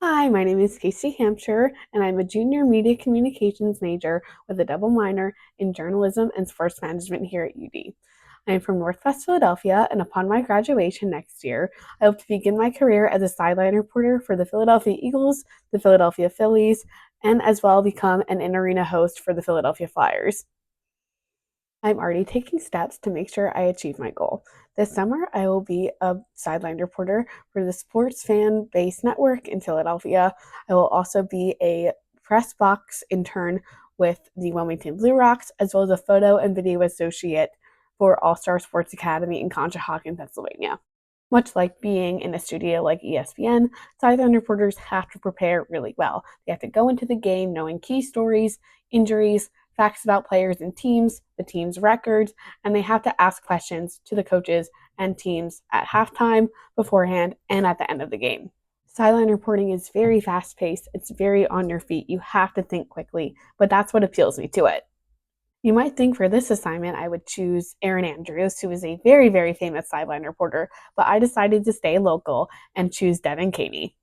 Hi, my name is Casey Hamsher, and I'm a junior media communications major with a double minor in journalism and sports management here at UD. I am from Northwest Philadelphia, and upon my graduation next year, I hope to begin my career as a sideline reporter for the Philadelphia Eagles, the Philadelphia Phillies, and as well become an in-arena host for the Philadelphia Flyers. I'm already taking steps to make sure I achieve my goal. This summer, I will be a sideline reporter for the Sports Fan Base Network in Philadelphia. I will also be a press box intern with the Wilmington Blue Rocks, as well as a photo and video associate for All Star Sports Academy in Conshohocken, Pennsylvania. Much like being in a studio like ESPN, sideline reporters have to prepare really well. They have to go into the game knowing key stories, injuries, facts about players and teams, the team's records, and they have to ask questions to the coaches and teams at halftime, beforehand, and at the end of the game. Sideline reporting is very fast paced, it's very on your feet, you have to think quickly, but that's what appeals me to it. You might think for this assignment I would choose Erin Andrews, who is a very, very famous sideline reporter, but I decided to stay local and choose Devin Caney.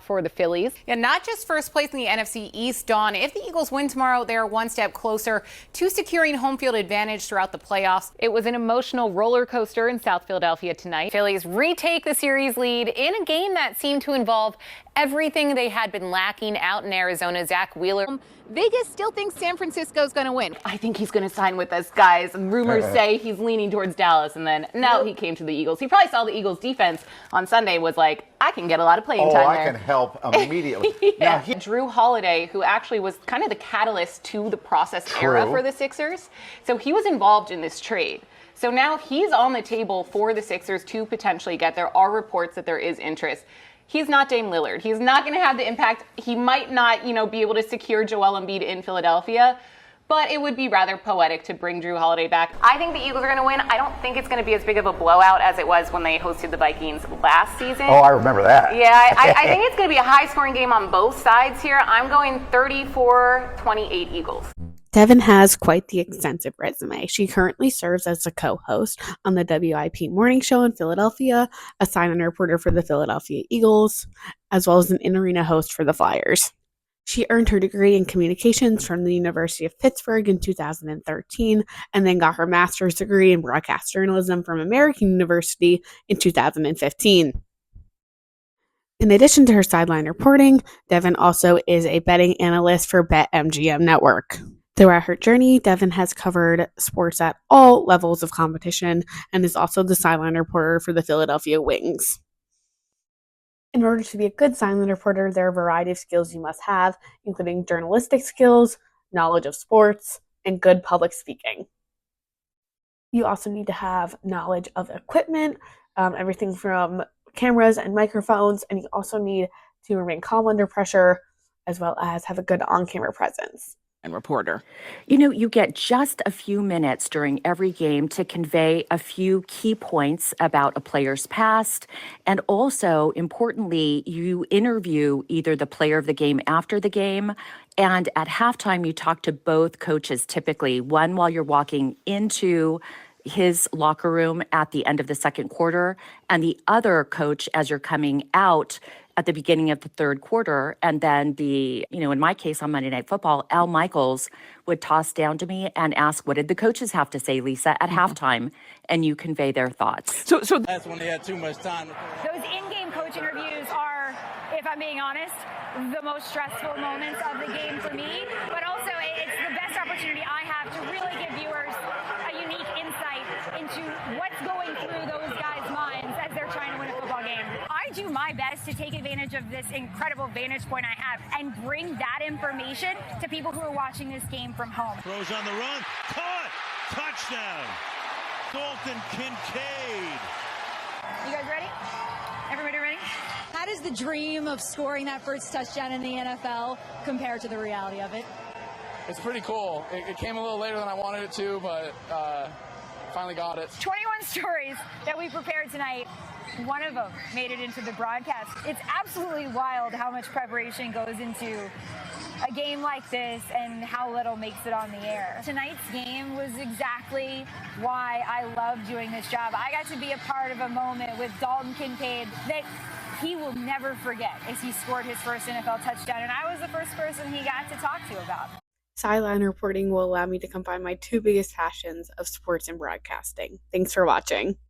For the Phillies. And not just first place in the NFC East, Dawn. If the Eagles win tomorrow, they're one step closer to securing home field advantage throughout the playoffs. It was an emotional roller coaster in South Philadelphia tonight. Phillies retake the series lead in a game that seemed to involve everything they had been lacking out in Arizona. Zach Wheeler. Vegas still thinks San Francisco's going to win. I think he's going to sign with us, guys. And rumors say he's leaning towards Dallas, and then no, he came to the Eagles. He probably saw the Eagles defense on Sunday, was like, I can get a lot of playing time there. I can help immediately. Yeah. Now, Drew Holiday, who actually was kind of the catalyst to the process era for the Sixers, so he was involved in this trade. So now he's on the table for the Sixers to potentially get. There are reports that there is interest. He's not Dame Lillard. He's not going to have the impact. He might not, be able to secure Joel Embiid in Philadelphia, but it would be rather poetic to bring Drew Holiday back. I think the Eagles are going to win. I don't think it's going to be as big of a blowout as it was when they hosted the Vikings last season. Oh, I remember that. Yeah, I think it's going to be a high-scoring game on both sides here. I'm going 34-28 Eagles. Devin has quite the extensive resume. She currently serves as a co-host on the WIP morning show in Philadelphia, a sideline reporter for the Philadelphia Eagles, as well as an in-arena host for the Flyers. She earned her degree in communications from the University of Pittsburgh in 2013, and then got her master's degree in broadcast journalism from American University in 2015. In addition to her sideline reporting, Devin also is a betting analyst for BetMGM Network. Throughout her journey, Devin has covered sports at all levels of competition and is also the sideline reporter for the Philadelphia Wings. In order to be a good sideline reporter, there are a variety of skills you must have, including journalistic skills, knowledge of sports, and good public speaking. You also need to have knowledge of equipment, everything from cameras and microphones, and you also need to remain calm under pressure, as well as have a good on-camera presence. And reporter. You get just a few minutes during every game to convey a few key points about a player's past. And also, importantly, you interview either the player of the game after the game, and at halftime, you talk to both coaches typically, one while you're walking into his locker room at the end of the second quarter, and the other coach as you're coming out at the beginning of the third quarter. And then in my case on Monday Night Football, Al Michaels would toss down to me and ask, what did the coaches have to say, Lisa, at halftime? And you convey their thoughts. So that's when they had too much time. Those in-game coach interviews are, if I'm being honest, the most stressful moments of the game for me. But also, it's the best opportunity I have to really give viewers a unique insight into what's going through those guys' minds as they're trying to win a football game. I do my best to take advantage of this incredible vantage point I have and bring that information to people who are watching this game from home. Throws on the run, caught, touchdown, Dalton Kincaid. You guys ready? Everybody ready? How does the dream of scoring that first touchdown in the NFL compare to the reality of it? It's pretty cool. It came a little later than I wanted it to, but finally got it. 21 stories that we prepared tonight. One of them made it into the broadcast. It's absolutely wild how much preparation goes into a game like this and how little makes it on the air. Tonight's game was exactly why I love doing this job. I got to be a part of a moment with Dalton Kincaid that he will never forget is he scored his first NFL touchdown, and I was the first person he got to talk to about it. Sideline reporting will allow me to combine my two biggest passions of sports and broadcasting. Thanks for watching.